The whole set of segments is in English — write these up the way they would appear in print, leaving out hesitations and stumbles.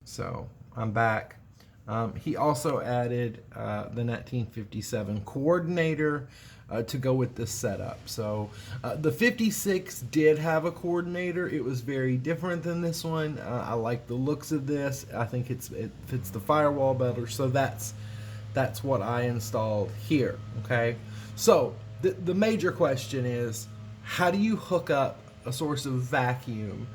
So I'm back. He also added the 1957 coordinator to go with this setup. So the 56 did have a coordinator. It was very different than this one. I like the looks of this. I think it fits the firewall better. So that's what I installed here. Okay. So the major question is, how do you hook up a source of vacuum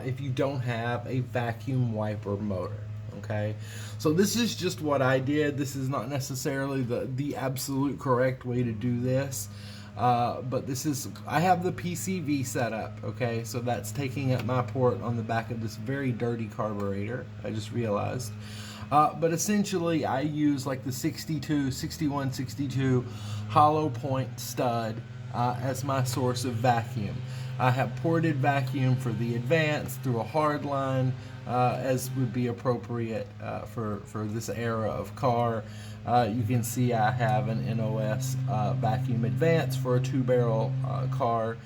if you don't have a vacuum wiper motor? Okay, so this is just what I did. This is not necessarily the absolute correct way to do this, but this is, I have the PCV set up. Okay, so that's taking up my port on the back of this very dirty carburetor, I just realized. But essentially I use like the 6162 hollow point stud as my source of vacuum. I have ported vacuum for the advanced through a hard line, as would be appropriate for this era of car. You can see I have an NOS vacuum advance for a 2-barrel car.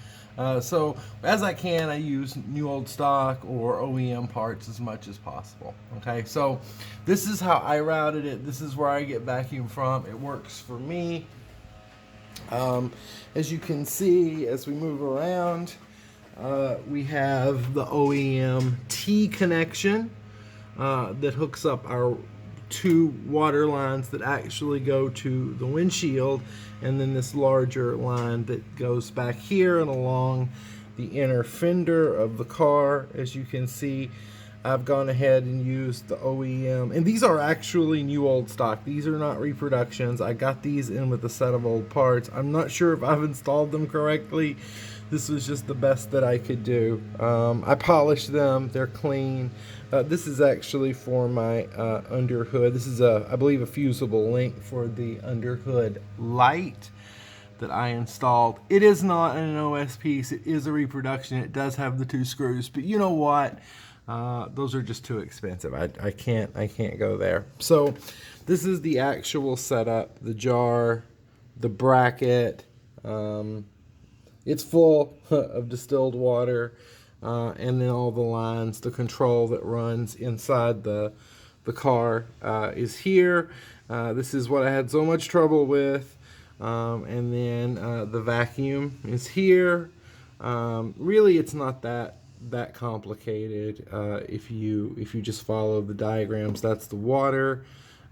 So as I can, I use new old stock or OEM parts as much as possible. Okay, so this is how I routed it. This is where I get vacuum from. It works for me. As you can see, as we move around, we have the OEM T connection that hooks up our 2 water lines that actually go to the windshield, and then this larger line that goes back here and along the inner fender of the car. As you can see, I've gone ahead and used the OEM, and these are actually new old stock. These are not reproductions. I got these in with a set of old parts. I'm not sure if I've installed them correctly. This was just the best that I could do. I polished them. They're clean. This is actually for my underhood. This is, I believe, a fusible link for the underhood light that I installed. It is not an OS piece. It is a reproduction. It does have the 2 screws, but you know what? Those are just too expensive. I can't go there. So this is the actual setup, the jar, the bracket. It's full of distilled water, and then all the lines, the control that runs inside the car is here. This is what I had so much trouble with. And then the vacuum is here. Really, it's not that complicated. If you just follow the diagrams, that's the water.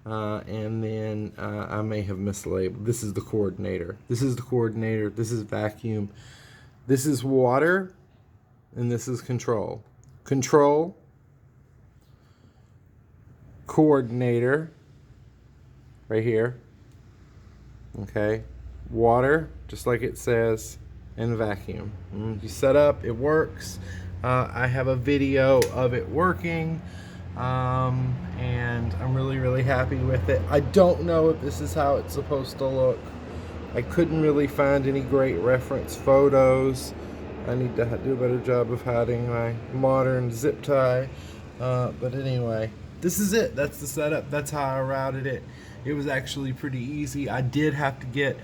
And then I may have mislabeled. This is the coordinator. This is the coordinator. This is vacuum. This is water, and this is control. Control, coordinator, right here. Okay, water, just like it says, and vacuum. You set up, it works. I have a video of it working. And I'm really happy with it. I don't know if this is how it's supposed to look. I couldn't really find any great reference photos. I need to do a better job of hiding my modern zip tie. But anyway, this is it. That's the setup. That's how I routed it. It was actually pretty easy. I did have to get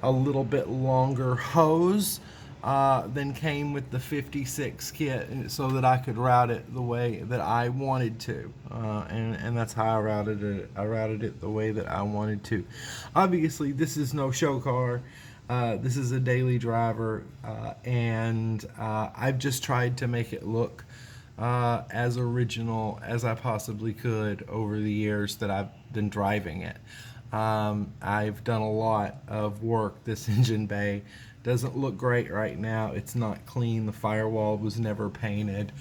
a little bit longer hose than came with the 56 kit, so that I could route it the way that I wanted to, and that's how I routed it. I routed it the way that I wanted to. Obviously, this is no show car. This is a daily driver, and I've just tried to make it look as original as I possibly could over the years that I've been driving it. I've done a lot of work. This engine bay doesn't look great right now. It's not clean. The firewall was never painted.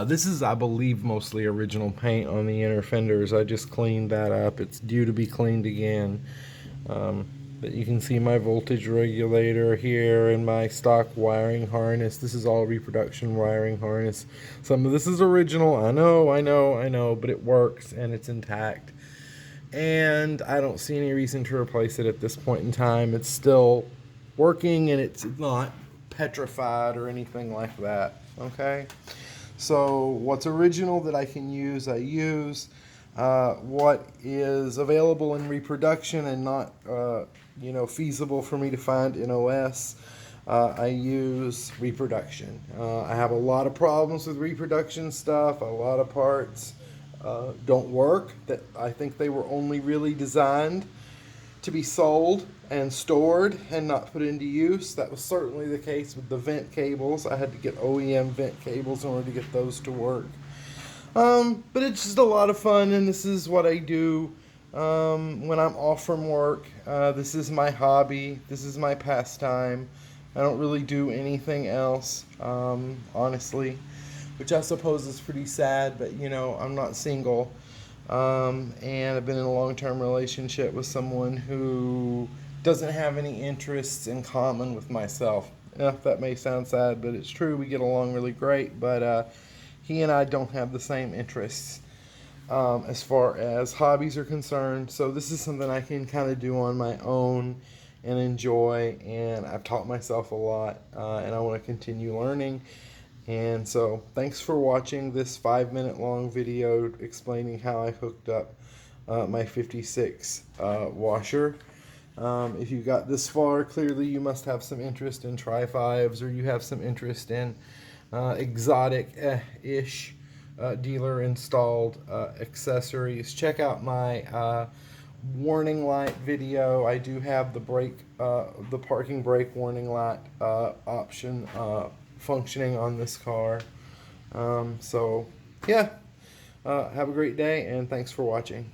This is, I believe, mostly original paint on the inner fenders. I just cleaned that up. It's due to be cleaned again. But you can see my voltage regulator here and my stock wiring harness. This is all reproduction wiring harness. Some of this is original. I know, but it works and it's intact. And I don't see any reason to replace it at this point in time. It's still working, and it's not petrified or anything like that. Okay, so what's original that I can use, I use. What is available in reproduction and not feasible for me to find in OS, I use reproduction. I have a lot of problems with reproduction stuff, a lot of parts don't work, that I think they were only really designed to be sold and stored and not put into use. That was certainly the case with the vent cables. I had to get OEM vent cables in order to get those to work. But it's just a lot of fun, and this is what I do when I'm off from work. This is my hobby. This is my pastime. I don't really do anything else, honestly, which I suppose is pretty sad, but you know, I'm not single. And I've been in a long-term relationship with someone who doesn't have any interests in common with myself. Yeah, that may sound sad, but it's true. We get along really great, but he and I don't have the same interests as far as hobbies are concerned. So this is something I can kind of do on my own and enjoy, and I've taught myself a lot, and I want to continue learning. And so thanks for watching this 5-minute long video explaining how I hooked up my 56 washer. If you got this far, clearly you must have some interest in Tri-5s, or you have some interest in exotic-ish dealer installed accessories. Check out my warning light video. I do have the parking brake warning light option functioning on this car. So yeah, have a great day, and thanks for watching.